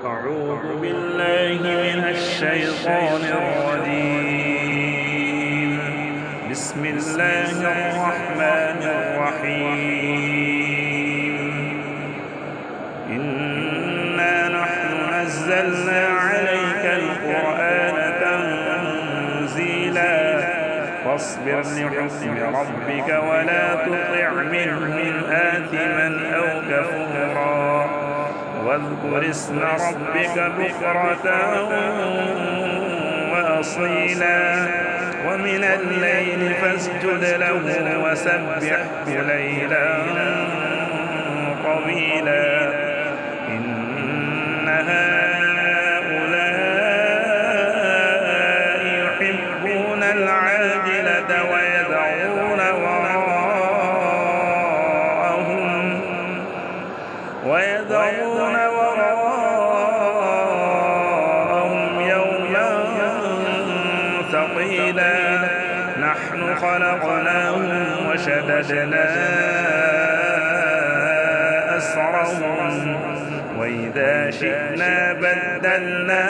أعوذ بالله من الشيطان الرجيم. بسم الله الرحمن الرحيم. إنا نحن نزلنا عليك القرآن تنزيلا فاصبر لحكم ربك ولا تطع منهم آثما أو كفورا واذكر اسم ربك بكرة وأصيلا ومن الليل فاسجد له وسبحه ليلا طويلا إن هؤلاء يحبون العاجلة ويذرون وراءهم يوما ثقيلا نحن خلقناهم وشددنا أسرهم وإذا شئنا بدلنا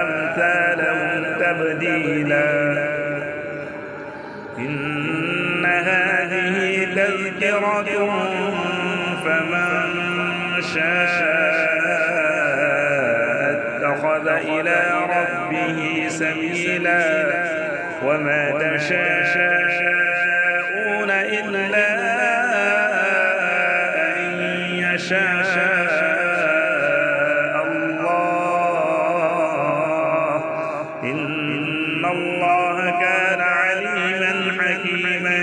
أمثالهم تبديلا إن هذه تذكرة فمن شاء اتخذ إلى ربه سبيلا وما تشاءون إلا أن يشاء الله إن الله كان عليما حكيما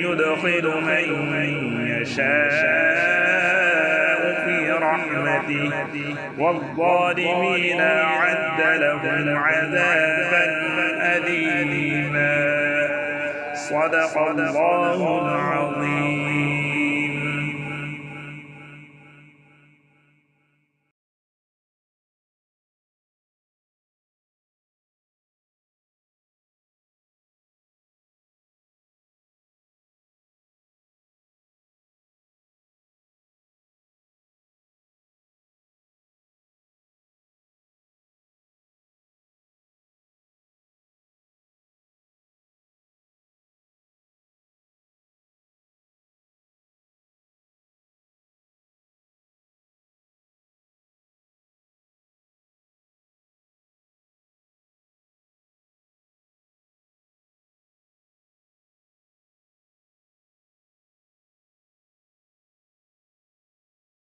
يدخل من يشاء في رحمته والظالمين أعد لهم عذابا أليما. صدق الله العظيم.